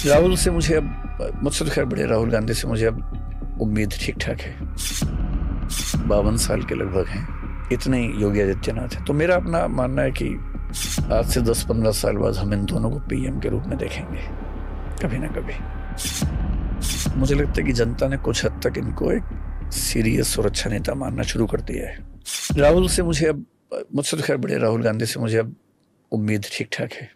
राहुल से मुझे अब, मुझसे तो खैर बड़े राहुल गांधी से मुझे अब उम्मीद ठीक ठाक है। 52 साल के लगभग हैं, इतने ही योगी आदित्यनाथ है। तो मेरा अपना मानना है कि आज से 10-15 साल बाद हम इन दोनों को पीएम के रूप में देखेंगे कभी ना कभी। मुझे लगता है कि जनता ने कुछ हद तक इनको एक सीरियस और अच्छा नेता मानना शुरू कर दिया है। राहुल से मुझे अब, मुझसे तो खैर बड़े राहुल गांधी से मुझे अब उम्मीद ठीक ठाक है।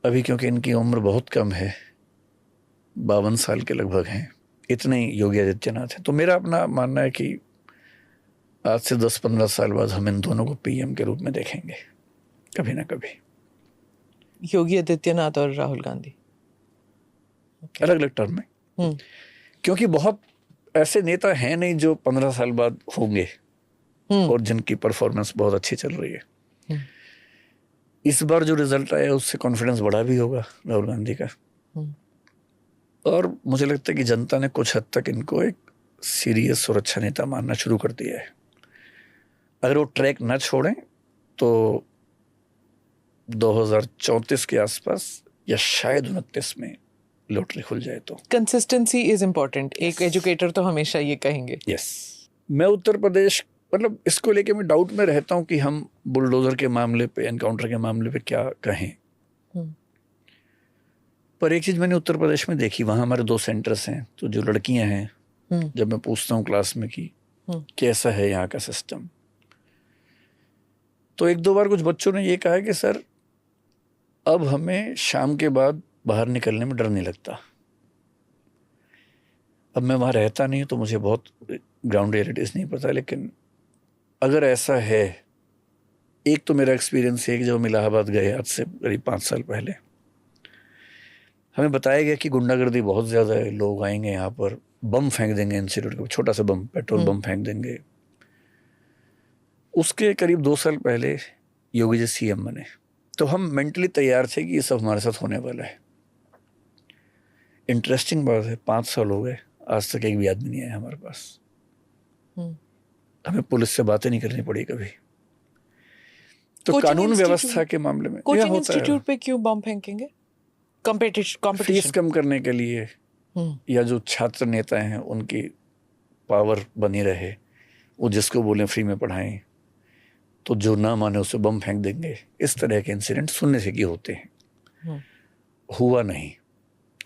अभी क्योंकि इनकी उम्र बहुत कम है, 52 साल के लगभग हैं, इतने ही योगी आदित्यनाथ है। तो मेरा अपना मानना है कि आज से 10-15 साल बाद हम इन दोनों को पीएम के रूप में देखेंगे कभी ना कभी। योगी आदित्यनाथ और राहुल गांधी अलग अलग टर्म में, क्योंकि बहुत ऐसे नेता हैं नहीं जो 15 साल बाद होंगे और जिनकी परफॉर्मेंस बहुत अच्छी चल रही है। इस बार जो रिजल्ट आया उससे कॉन्फिडेंस बढ़ा भी होगा राहुल गांधी का। और मुझे लगता है कि जनता ने कुछ हद तक इनको एक सीरियस और अच्छा नेता मानना शुरू कर दिया है। अगर वो ट्रैक न छोड़ें तो 2034 के आसपास या शायद 29 में लॉटरी खुल जाए तो। कंसिस्टेंसी इज इम्पोर्टेंट, एक एजुकेटर तो हमेशा ये कहेंगे। यस, मैं उत्तर प्रदेश, मतलब इसको लेके मैं डाउट में रहता हूं कि हम बुलडोजर के मामले पे, एनकाउंटर के मामले पे क्या कहें। पर एक चीज मैंने उत्तर प्रदेश में देखी, वहां हमारे 2 सेंटर्स हैं, तो जो लड़कियां हैं, जब मैं पूछता हूँ क्लास में कि कैसा है यहाँ का सिस्टम, तो 1-2 बार कुछ बच्चों ने ये कहा कि सर अब हमें शाम के बाद बाहर निकलने में डर नहीं लगता। अब मैं वहां रहता नहीं तो मुझे बहुत ग्राउंड रियलिटीज नहीं पता, लेकिन अगर ऐसा है, एक तो मेरा एक्सपीरियंस है कि जब हम इलाहाबाद गए आज से करीब 5 साल पहले, हमें बताया गया कि गुंडागर्दी बहुत ज़्यादा है, लोग आएंगे यहाँ पर बम फेंक देंगे, इंस्टीट्यूट का छोटा सा बम, पेट्रोल बम फेंक देंगे। उसके करीब 2 साल पहले योगी जी सीएम बने, तो हम मेंटली तैयार थे कि ये सब हमारे साथ होने वाला है। इंटरेस्टिंग बात है, 5 साल हो गए, आज तक एक भी आदमी नहीं आया हमारे पास। हमें पुलिस से बातें नहीं करनी पड़ी कभी। तो कानून व्यवस्था के मामले में कोचिंग इंस्टीट्यूट पे क्यों बम फेंकेंगे? कंपटीशन फीस कम करने के लिए, या जो छात्र नेता हैं उनकी पावर बनी रहे, वो जिसको बोले फ्री में पढ़ाएं, तो जो ना माने उसे बम फेंक देंगे। इस तरह के इंसिडेंट सुनने से कि होते हैं, हुआ नहीं।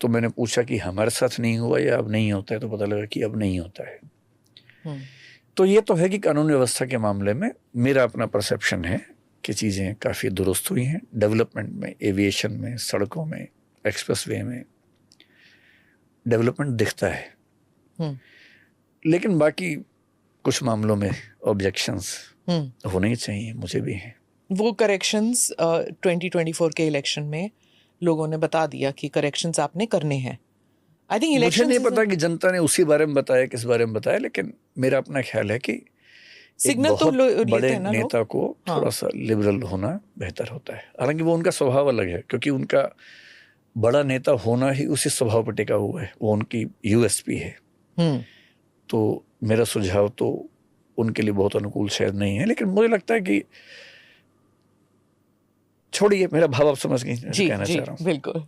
तो मैंने पूछा कि हमारे साथ नहीं हुआ या अब नहीं होता है, तो पता लगा कि अब नहीं होता है। तो ये तो है कि कानून व्यवस्था के मामले में मेरा अपना परसेप्शन है कि चीज़ें काफ़ी दुरुस्त हुई हैं। डेवलपमेंट में, एविएशन में, सड़कों में, एक्सप्रेसवे में डेवलपमेंट दिखता है, लेकिन बाकी कुछ मामलों में ऑब्जेक्शंस होने ही चाहिए, मुझे भी हैं। वो करेक्शंस 2024 के इलेक्शन में लोगों ने बता दिया कि करेक्शंस आपने करने हैं। आई थिंक मुझे नहीं पता कि जनता ने उसी बारे में बताया, किस बारे में बताया, लेकिन मेरा अपना ख्याल है कि सिग्नल तो बड़े नेता को थोड़ा सा लिबरल होना बेहतर होता है। हालांकि वो उनका स्वभाव अलग है, क्योंकि उनका बड़ा नेता होना ही उसी स्वभाव पर टिका हुआ है, वो उनकी यूएसपी है। तो मेरा सुझाव तो उनके लिए बहुत अनुकूल शायद नहीं है, लेकिन मुझे लगता है कि छोड़िए, मेरा भाव आप समझ गए कहना चाह रहा हूँ। बिल्कुल।